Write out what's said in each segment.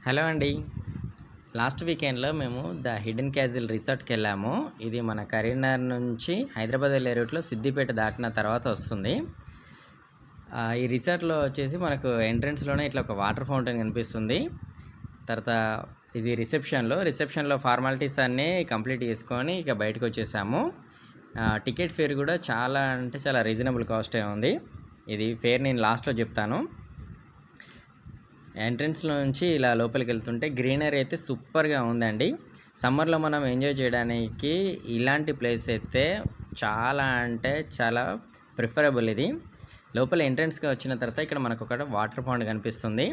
Hello అండి. Last వీకెండ్‌లో మేము ద హిడెన్ క్యాజిల్ రిసార్ట్‌కెళ్ళాము. ఇది మన కరీంనగర్ నుంచి హైదరాబాద్ వెళ్ళే రూట్‌లో సిద్దిపేట దాటిన తర్వాత వస్తుంది. ఈ రిసార్ట్‌లో వచ్చేసి మనకు ఎంట్రన్స్‌లోనే ఇట్లా ఒక వాటర్ ఫౌంటైన్ కనిపిస్తుంది. తర్వాత ఇది రిసెప్షన్‌లో ఫార్మాలిటీస్ అన్నీ కంప్లీట్ చేసుకొని ఇక బయటకొచ్చేసాము. టికెట్ ఫేర్ కూడా చాలా అంటే చాలా రీజనబుల్ కాస్టే ఉంది. ఇది ఫేర్ నేను లాస్ట్‌లో చెప్తాను. ఎంట్రన్స్‌లో నుంచి ఇలా లోపలికెళ్తుంటే గ్రీనరీ అయితే సూపర్‌గా ఉందండి. సమ్మర్‌లో మనం ఎంజాయ్ చేయడానికి ఇలాంటి ప్లేస్ అయితే చాలా అంటే చాలా ప్రిఫరబుల్ ఇది. లోపల ఎంట్రన్స్‌గా వచ్చిన తర్వాత ఇక్కడ మనకొక వాటర్ పౌండ్ కనిపిస్తుంది.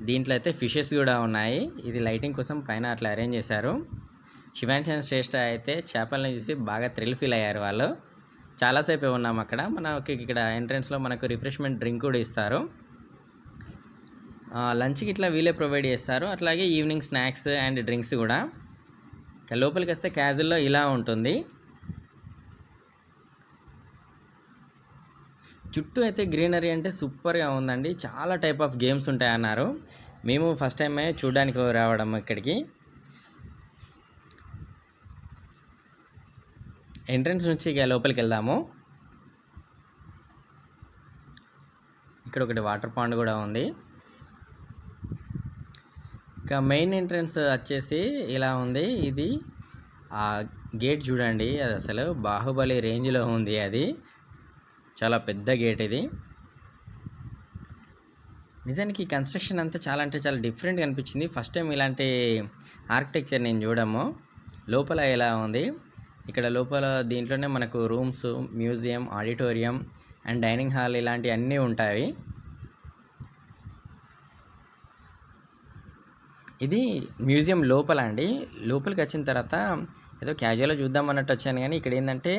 దీంట్లో అయితే ఫిషెస్ కూడా ఉన్నాయి. ఇది లైటింగ్ కోసం పైన అట్లా అరేంజ్ చేశారు. శివాంశ్ శ్రేష్ఠ అయితే చేపలను చూసి బాగా థ్రిల్ ఫీల్ అయ్యారు వాళ్ళు. చాలా సేపే ఉన్నాం అక్కడ. మనకి ఇక్కడ ఎంట్రన్స్‌లో మనకు రిఫ్రెష్‌మెంట్ డ్రింక్ కూడా ఇస్తారు. లంచ్‌కి ఇట్లా వీళ్ళే ప్రొవైడ్ చేస్తారు. అట్లాగే ఈవినింగ్ స్నాక్స్ అండ్ డ్రింక్స్ కూడా. లోపలికి వస్తే క్యాజువల్‌లో ఇలా ఉంటుంది. చుట్టూ అయితే గ్రీనరీ అంటే సూపర్‌గా ఉందండి. చాలా టైప్ ఆఫ్ గేమ్స్ ఉంటాయన్నారు. మేము ఫస్ట్ టైమే చూడడానికి రావడం ఇక్కడికి. ఎంట్రన్స్ నుంచి ఇక లోపలికి వెళ్దాము. ఇక్కడ ఒకటి వాటర్ పాండ్ కూడా ఉంది. ఇక మెయిన్ ఎంట్రన్స్ వచ్చేసి ఇలా ఉంది. ఇది గేట్ చూడండి, అది అసలు బాహుబలి రేంజ్లో ఉంది. అది చాలా పెద్ద గేట్. ఇది నిజానికి కన్స్ట్రక్షన్ అంతా చాలా అంటే చాలా డిఫరెంట్గా అనిపించింది. ఫస్ట్ టైం ఇలాంటి ఆర్కిటెక్చర్ నేను చూడము. లోపల ఎలా ఉంది, ఇక్కడ లోపల దీంట్లోనే మనకు rooms, museum, auditorium and dining hall ఇలాంటివి అన్నీ ఉంటాయి. ఇది మ్యూజియం లోపల అండి. లోపలికి వచ్చిన తర్వాత ఏదో క్యాజువల్గా చూద్దాం అన్నట్టు వచ్చాను, కానీ ఇక్కడ ఏంటంటే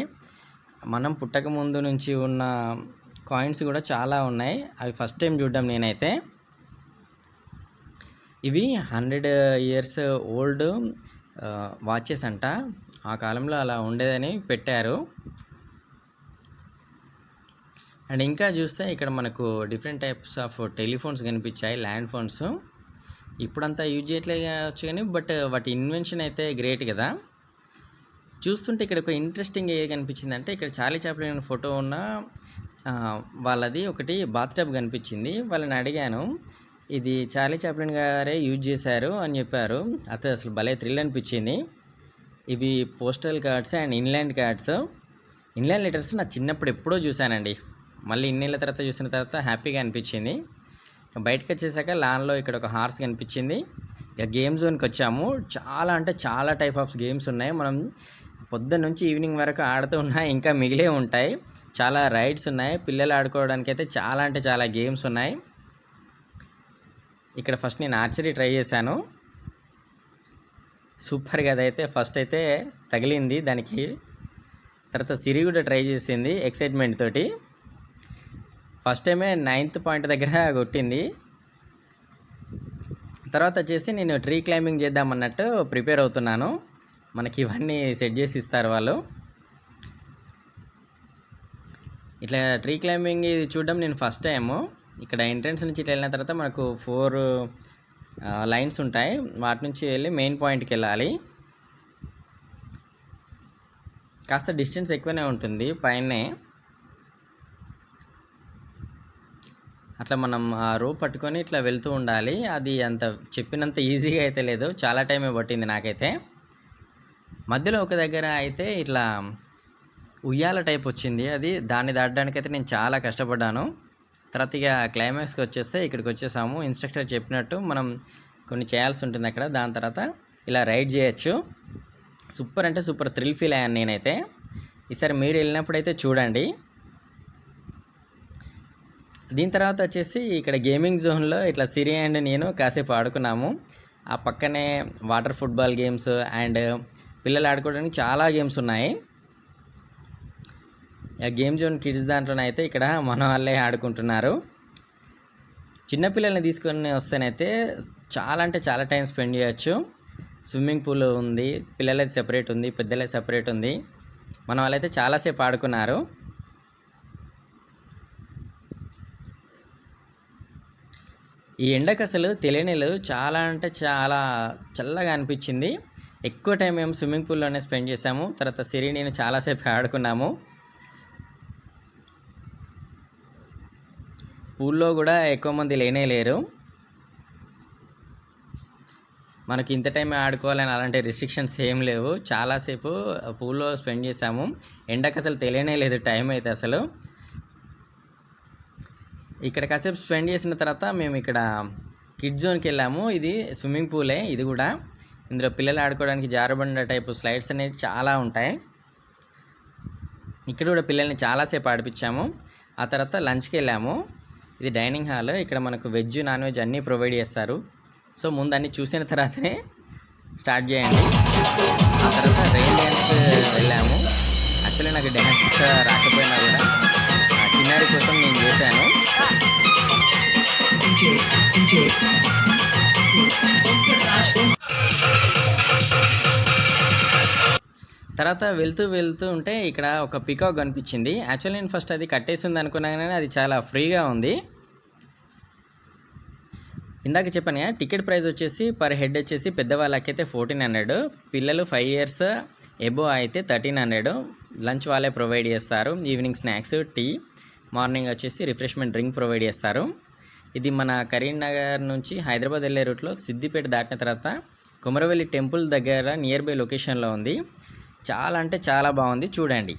మనం పుట్టక ముందు నుంచి ఉన్న కాయిన్స్ కూడా చాలా ఉన్నాయి. అవి ఫస్ట్ టైం చూడడం నేనైతే. ఇవి 100 ఇయర్స్ ఓల్డ్ వాచెస్ అంట. ఆ కాలంలో అలా ఉండేదని పెట్టారు. అండ్ ఇంకా చూస్తే ఇక్కడ మనకు డిఫరెంట్ టైప్స్ ఆఫ్ టెలిఫోన్స్ కనిపించాయి, ల్యాండ్ ఫోన్స్. ఇప్పుడంతా యూజ్ చేయట్లేదు కావచ్చు, కానీ బట్ వాటి ఇన్వెన్షన్ అయితే గ్రేట్ కదా. చూస్తుంటే ఇక్కడ ఒక ఇంట్రెస్టింగ్ ఏ కనిపించింది అంటే, ఇక్కడ చార్లీ చాప్లిన్ ఫోటో ఉన్న వాళ్ళది ఒకటి బాత్ టబ్ కనిపించింది. వాళ్ళని అడిగాను, ఇది చార్లీ చాప్లిన్ గారే యూజ్ చేశారు అని చెప్పారు. అయితే అసలు భలే థ్రిల్ అనిపించింది. ఇవి postal cards and inland cards. Inland letters నా చిన్నప్పుడు ఎప్పుడో చూశానండి. మళ్ళీ ఇన్నేళ్ళ తర్వాత చూసిన తర్వాత హ్యాపీగా అనిపించింది. బయటకు వచ్చేసాక లాన్లో ఇక్కడ ఒక హార్స్ కనిపించింది. ఇక గేమ్ జోన్కి వచ్చాము. చాలా అంటే చాలా టైప్ ఆఫ్ గేమ్స్ ఉన్నాయి. మనం పొద్దున్న నుంచి ఈవినింగ్ వరకు ఆడుతూ ఉన్నాయి, ఇంకా మిగిలే ఉంటాయి. చాలా రైడ్స్ ఉన్నాయి. పిల్లలు ఆడుకోవడానికి అయితే చాలా అంటే చాలా గేమ్స్ ఉన్నాయి. ఇక్కడ ఫస్ట్ నేను ఆర్చరీ ట్రై చేశాను. సూపర్గా అదైతే ఫస్ట్ అయితే తగిలింది దానికి. తర్వాత సిరి కూడా ట్రై చేసింది ఎక్సైట్మెంట్ తోటి. ఫస్ట్ టైమే 9th పాయింట్ దగ్గర కొట్టింది. తర్వాత వచ్చేసి నేను ట్రీ క్లైంబింగ్ చేద్దామన్నట్టు ప్రిపేర్ అవుతున్నాను. మనకి ఇవన్నీ సెట్ చేసి ఇస్తారు వాళ్ళు. ఇట్లా ట్రీ క్లైంబింగ్ ఇది చూడడం నేను ఫస్ట్ టైము. ఇక్కడ ఎంట్రన్స్ నుంచి ఇట్లా వెళ్ళిన తర్వాత మనకు 4 లైన్స్ ఉంటాయి. వాటి నుంచి వెళ్ళి మెయిన్ పాయింట్కి వెళ్ళాలి. కాస్త డిస్టెన్స్ ఎక్కువనే ఉంటుంది పైనే. అట్లా మనం ఆ రోప్ పట్టుకొని ఇట్లా వెళ్తూ ఉండాలి. అది అంత చెప్పినంత ఈజీగా అయితే లేదు, చాలా టైమే పట్టింది నాకైతే. మధ్యలో ఒక దగ్గర అయితే ఇట్లా ఉయ్యాల టైప్ వచ్చింది. దాన్ని దాటడానికైతే నేను చాలా కష్టపడ్డాను. తర్వాత ఇక క్లైమాక్స్కి వచ్చేస్తే ఇక్కడికి వచ్చేసాము. ఇన్స్ట్రక్టర్ చెప్పినట్టు మనం కొన్ని చేయాల్సి ఉంటుంది అక్కడ. దాని తర్వాత ఇలా రైడ్ చేయొచ్చు. సూపర్ అంటే సూపర్ థ్రిల్ ఫీల్ అయ్యాను నేనైతే. ఈసారి మీరు వెళ్ళినప్పుడైతే చూడండి. దీని తర్వాత వచ్చేసి ఇక్కడ గేమింగ్ జోన్లో ఇట్లా సిరి అండ్ నేను కాసేపు ఆడుకున్నాము. ఆ పక్కనే వాటర్ ఫుట్బాల్ గేమ్స్ అండ్ పిల్లలు ఆడుకోవడానికి చాలా గేమ్స్ ఉన్నాయి. గేమ్ జోన్ కిడ్స్ దాంట్లోనైతే ఇక్కడ మన వాళ్ళే ఆడుకుంటున్నారు. చిన్నపిల్లల్ని తీసుకొని వస్తేనైతే చాలా అంటే చాలా టైం స్పెండ్ చేయొచ్చు. స్విమ్మింగ్ పూల్ ఉంది, పిల్లలైతే సెపరేట్ ఉంది, పెద్దలైతే సెపరేట్ ఉంది. మన వాళ్ళైతే చాలాసేపు ఆడుకున్నారు. ఈ ఎండకు అసలు తెలియనేలేదు, చాలా అంటే చాలా చల్లగా అనిపించింది. ఎక్కువ టైం మేము స్విమ్మింగ్ పూల్లోనే స్పెండ్ చేసాము. తర్వాత సిరి నేను చాలాసేపు ఆడుకున్నాము. పూల్లో కూడా ఎక్కువ మంది లేనే లేరు. మనకి ఇంత టైం ఆడుకోవాలని అలాంటి రిస్ట్రిక్షన్స్ ఏం లేవు. చాలాసేపు పూల్లో స్పెండ్ చేసాము. ఎండకు అసలు తెలియనే లేదు టైం అయితే అసలు. ఇక్కడ కాసేపు స్పెండ్ చేసిన తర్వాత మేము ఇక్కడ కిడ్ జోన్కి వెళ్ళాము. ఇది స్విమ్మింగ్ పూలే ఇది కూడా. ఇందులో పిల్లలు ఆడుకోవడానికి జారుబండ టైపు స్లైడ్స్ అనేవి చాలా ఉంటాయి. ఇక్కడ కూడా పిల్లల్ని చాలాసేపు ఆడిపించాము. ఆ తర్వాత లంచ్కి వెళ్ళాము. ఇది డైనింగ్ హాల్. ఇక్కడ మనకు వెజ్ నాన్ వెజ్ అన్నీ ప్రొవైడ్ చేస్తారు. సో ముందు అన్నీ చూసిన తర్వాతనే స్టార్ట్ చేయండి. ఆ తర్వాత రెయిన్ డ్యాన్స్ వెళ్ళాము. యాక్చువల్లీ నాకు డ్యాన్స్ రాకపోయినా కూడా చిన్నారి కోసం నేను చేశాను. తర్వాత వెళ్తూ ఉంటే ఇక్కడ ఒక పికాక్ కనిపించింది. యాక్చువల్లీ నేను ఫస్ట్ అది కట్టేసి ఉంది అనుకున్నాను, కానీ అది చాలా ఫ్రీగా ఉంది. ఇందాక చెప్పాను కదా, టికెట్ ప్రైస్ వచ్చేసి పర్ హెడ్ వచ్చేసి పెద్దవాళ్ళకైతే 1400, పిల్లలు 5 years ఎబో అయితే 1300. లంచ్ వాళ్ళే ప్రొవైడ్ చేస్తారు. ఈవినింగ్ స్నాక్స్, టీ, మార్నింగ్ వచ్చేసి రిఫ్రెష్మెంట్ డ్రింక్ ప్రొవైడ్ చేస్తారు. ఇది మన కరీంనగర్ నుంచి హైదరాబాద్ వెళ్ళే రూట్లో సిద్దిపేట దాటిన తర్వాత కొమరవెల్లి టెంపుల్ దగ్గర నియర్ బై లొకేషన్లో ఉంది. చాలా అంటే చాలా బాగుంది, చూడండి.